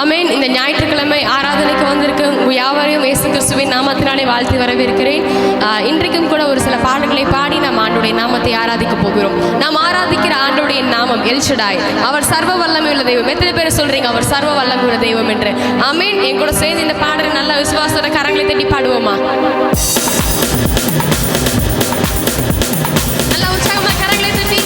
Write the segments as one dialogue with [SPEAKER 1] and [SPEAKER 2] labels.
[SPEAKER 1] ஆமென். இந்த ஞாயிற்றுக்கிழமை ஆராதனைக்கு வந்திருக்கு உங்கள் யாவரையும் இயேசு கிறிஸ்துவின் நாமத்தினாலே வாழ்த்தி வரவேற்கிறேன். இன்றைக்கும் கூட ஒரு சில பாடல்களை பாடி நாம் ஆண்டோடைய நாமத்தை ஆராதிக்க போகிறோம். நாம் ஆராதிக்கிற ஆண்டோடைய நாமம் எல் ஷடாய். அவர் சர்வ வல்லமை உள்ள தெய்வம். எத்தனை பேர் சொல்றீங்க அவர் சர்வ வல்லமை உள்ள தெய்வம் என்று? ஆமென். என் கூட சேர்ந்து இந்த பாடலை நல்ல விசுவாசத்தோட கரங்களை தட்டி பாடுவோமா? நல்ல உற்சாகமா கரங்களை தட்டி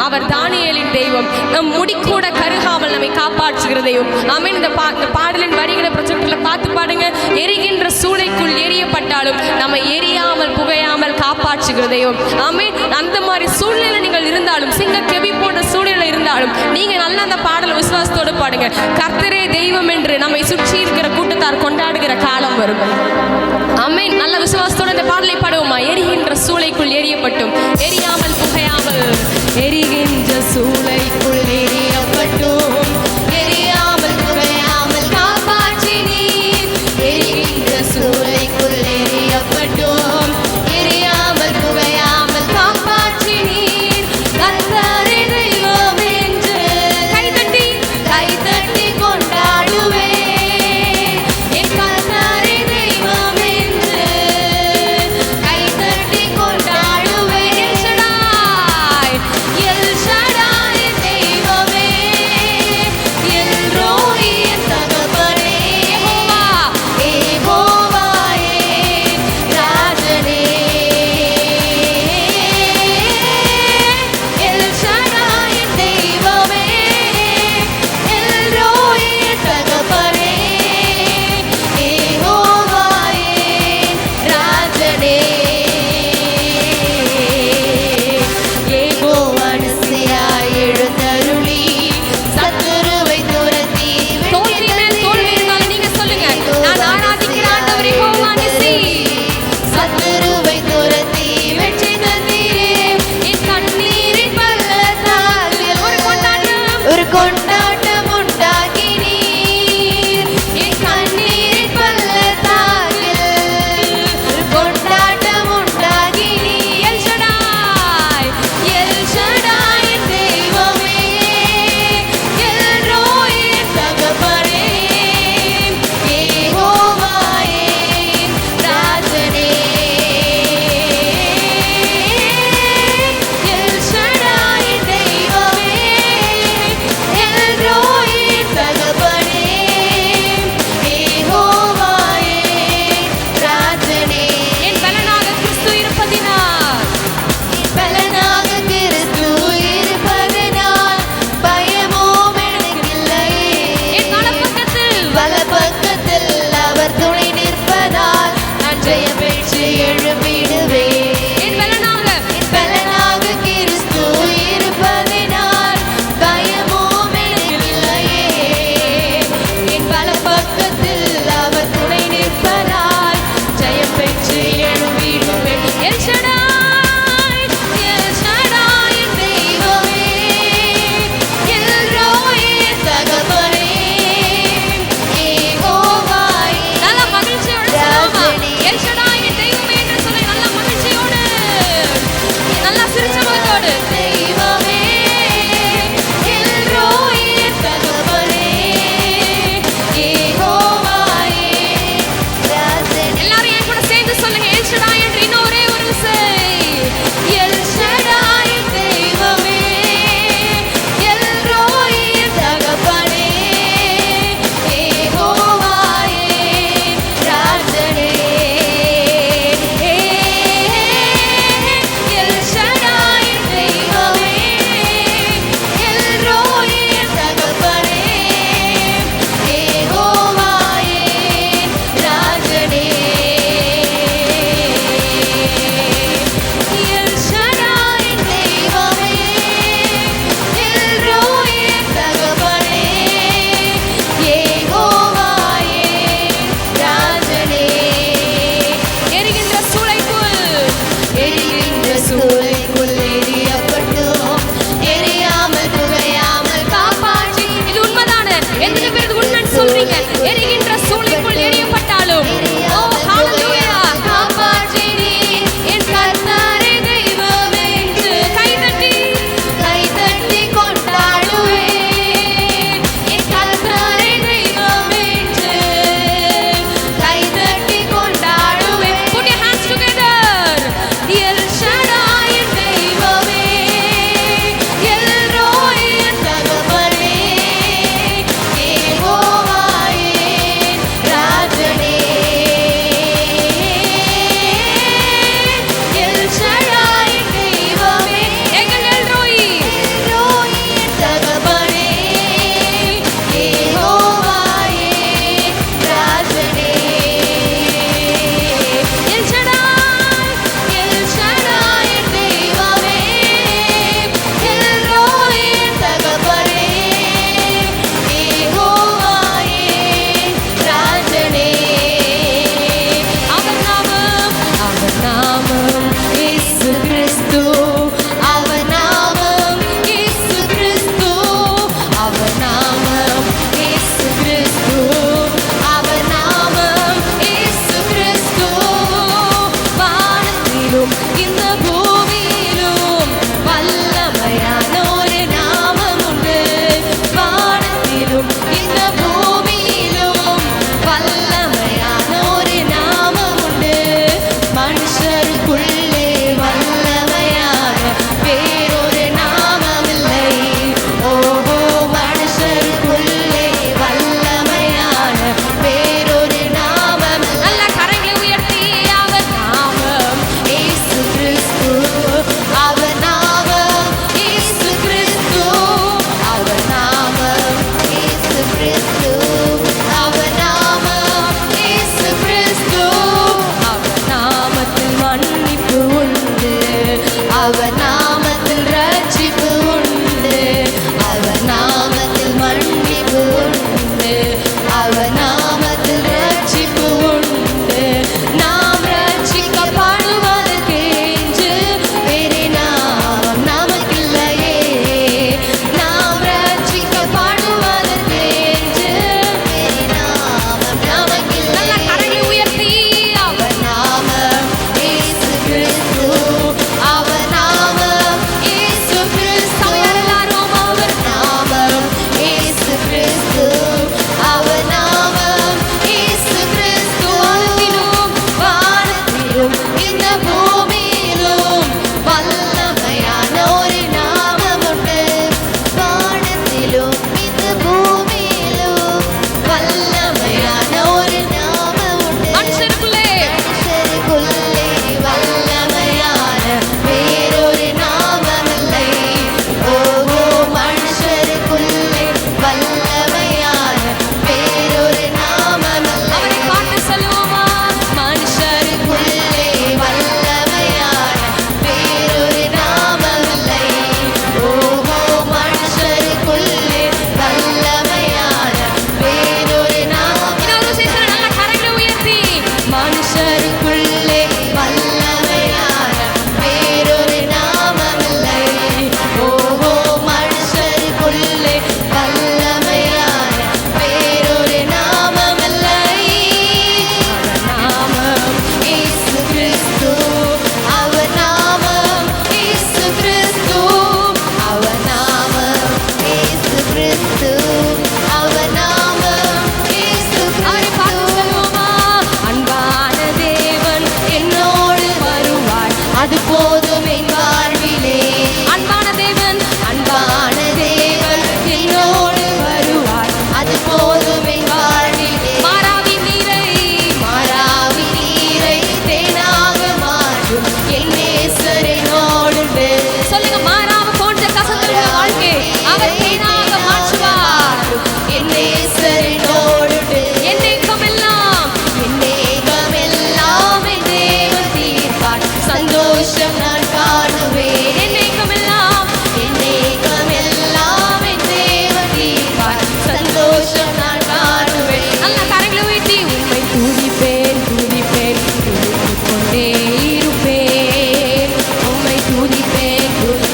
[SPEAKER 1] அவர் தானியேலின் தெய்வம். நம் முடி கூட கருகாமல் நம்மை காப்பாற்றுகிற தெய்வம். ஆமென். இந்த பாடலின் வரிகளை ப்ரொஜெக்டர்ல பார்த்து பாடுங்க. எரிகின்ற சூளைக்குள் எரியப்பட்டாலும் நம்ம எரியாமல் புகையாமல் காப்பாற்றுகிற தெய்வம். ஆமென். அந்த மாதிரி சூழ்நிலை நீங்கள் இருந்தாலும், சிங்க கெபி போன்ற சூழ்நிலை இருந்தாலும், நீங்க நல்ல அந்த பாடல் விசுவாசத்தோடு பாடுங்க. கர்த்தரே தெய்வம் என்று நம்மை சுற்றி இருக்கிற கூட்டத்தார் கொண்டாடுகிற காலம் வரும். ஆமென். நல்ல விசுவாசத்தோடு இந்த பாடலை பாடுவோமா? எரிகின்ற சூளைக்குள் எரியப்பட்டும் எரியாமல் புகையாமல், எரிகின்ற சூளைக்குள் எரியப்பட்டும் எரியாமல் புகையாமல் காப்பாற்றினீர். எரிகின்ற சூளைக்குள் எரியப்பட்டும் எரியாமல் புகையாமல் காப்பாற்றினீர். கர்த்தரே தெய்வம் என்று கைதட்டி கைதட்டி கொண்டாடுவே. என் கர்த்தரே தெய்வம் என்று கைதட்டி கொண்டாடுவே. எல் ஷடாய்.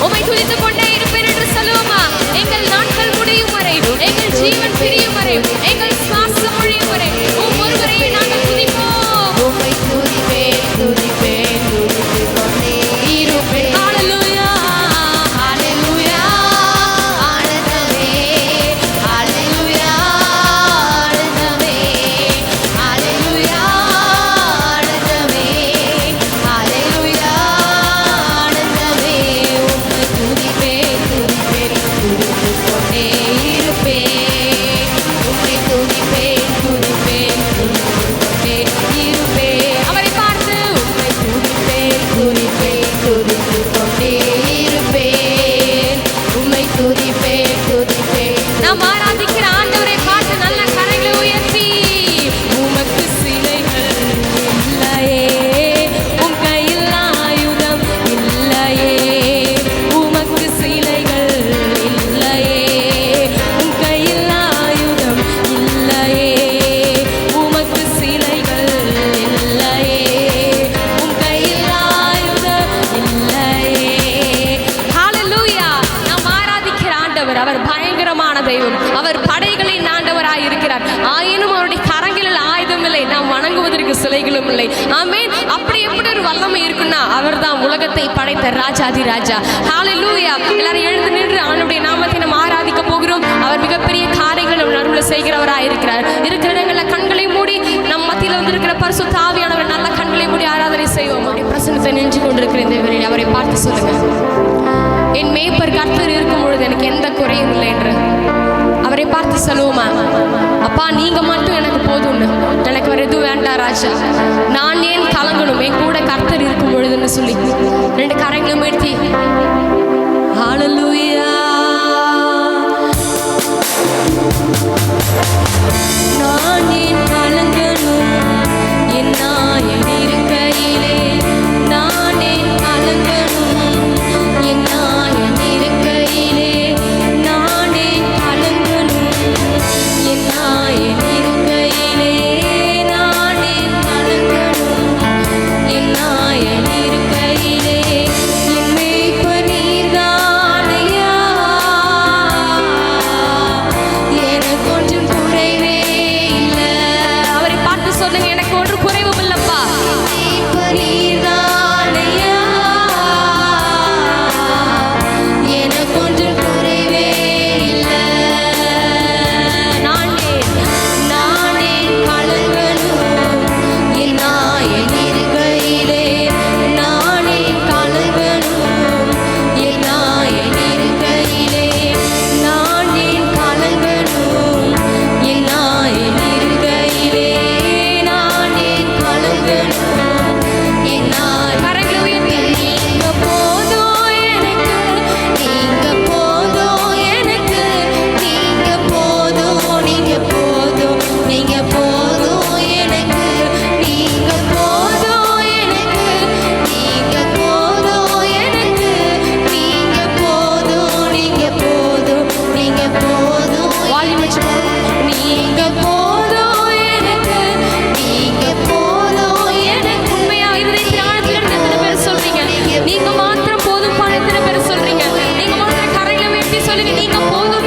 [SPEAKER 1] உம்மை துதித்துக் கொண்டே இருப்பேன் என்று சொல்லுவோமா? எங்கள் நாட்கள் முடியும் வரை, எங்கள் ஜீவன் பிரியும் வரை, எங்கள் சுவாசம் முடியும் வரை ஒவ்வொருவரையும் நாங்கள் துதிப்போம்.
[SPEAKER 2] உம்மை துதிப்பேன் துதிப்பேன் துதித்துக் கொண்டே இருப்பேன்.
[SPEAKER 1] ஹalleluya
[SPEAKER 2] ஹalleluya ஆனந்தமே ஹalleluya ஆனந்தமே ஹalleluya ஆனந்தமே ஹalleluya ஆனந்தமே. உம்மை துதிப்பேன் துதிப்பேன் துதித்துக் கொண்டே இருப்பேன். உம்மை துதிப்பேன் துதிப்பேன் துதித்துக் கொண்டே இருப்பேன்.
[SPEAKER 1] அவரை பார்த்து
[SPEAKER 2] உம்மை துதிப்பேன் துதிப்பேன் துதித்துக் கொண்டே இருப்பேன். உம்மை துதிப்பேன் துதிப்பேன்.
[SPEAKER 1] நாம் ஆராதிக்கிற ஆண்டவரை பார்த்து நல்ல கரங்களை உயர்த்தி, உமக்கு சிலைகள் இல்லையே, உம் கையில் ஆயுதம் இல்லையே, உமக்கு சிலைகள் இல்லையே, உம் கையில் ஆயுதம் இல்லையே, உமக்கு சிலைகள் இல்லையே, உம் கையில் ஆயுதம் இல்லையே. ஹalleluya. நாம் ஆராதிக்கிற ஆண்டவர் அவர் பயங்கரமான தெய்வம். அவர் படைகளின் ஆண்டவராய் இருக்கிறார். ஆயினும் அவருடைய கரங்களில் ஆயுதம் இல்லை, நாம் வணங்குவதற்கு சிலைகளும் இல்லை. ஆமென். அப்படி எப்படி ஒரு வல்லமை இருக்குன்னா அவர்தான் உலகத்தை படைத்த ராஜாதி ராஜா. ஹalleluya. எல்லாரும் எழுந்து நின்று அவருடைய நாமத்தை நாம் ஆராதிக்க போகிறோம். அவர் மிகப்பெரிய காரியங்களை நம் நடுவில் செய்கிறவராய் இருக்கிறார். இருக்கிற இடங்களில் கண்களை மூடி நம் மத்தியில் வந்திருக்கிற பரிசுத்த ஆவியானவர் நல்ல கண்களை மூடி ஆராதனை செய்வோம். அவருடைய பிரசன்னத்தை நின்று கொண்டிருக்கிற இந்த வேளையில் அவரை பார்த்து சொல்லுங்க, என் மேய்ப்பர் கர்த்தர் இருக்கும் பொழுது எனக்கு எந்த குறையும் இல்லை என்று அவரை பார்த்து சொல்லுவோமா? அப்பா நீங்க மட்டும் எனக்கு போதும்னு, எனக்கு வேற எதுவும் வேண்டாம் ராஜா, நான் ஏன் கலங்கணும், என் கூட கர்த்தர் இருக்கும் பொழுதுன்னு சொல்லி ரெண்டு கரங்களும் எடுத்து ஹalleluya. நான் ஏன் கலங்கணும், என் நாயன் இருக்கையிலே, நான் ஏன் கலங்கணும், என் நாயன் இருக்கையிலே, நான் ஏன் கலங்கணும், என் நாயன் இருக்கையிலே, நான் ஏன் கலங்கணும், என் நாயன் இருக்கையிலே, என் மேய்ப்பர் நீர்தானையா, எனக்கு ஒன்றும் குறைவே இல்லை. அவரை பார்த்து சொல்லுங்க, எனக்கு ஒன்று குறைவும் இல்லப்பா.
[SPEAKER 2] மேய்ப்பர் நீர்தானையா, எனக்கு ஒன்றும் குறைவே இல்லை.
[SPEAKER 1] நானே
[SPEAKER 2] நானே கலங்கணும், என் நாயன் இருக்கையிலே, நானே கலங்கணும், என் நாயன் இருக்கையிலே, நானே கலங்கணும், என் நாயன் இருக்கையிலே, நானே கலங்கணும், என் நாயன்.
[SPEAKER 1] கரங்களை உயர்த்தி
[SPEAKER 2] நீங்க போதும் எனக்கு, நீங்க போதும் எனக்கு, நீங்க போதும், நீங்க போதும், நீங்க போதும் எனக்கு, நீங்க போதும் எனக்கு, நீங்க போதும் எனக்கு, நீங்க போதும், நீங்க போதும், நீங்க போதும்,
[SPEAKER 1] வால்யூம் வச்சு
[SPEAKER 2] நீங்க போதும் எனக்கு, நீங்க போதும் எனக்கு.
[SPEAKER 1] உண்மையா இருதயத்தின் ஆழத்திலிருந்து எத்தனை பேர் சொல்றீங்க நீங்க மாத்திரம் போதும்? எத்தனை பேர் சொல்றீங்க நீங்க மாத்திரம் கரையில வெட்டி சொல்லுங்க நீங்க போதும்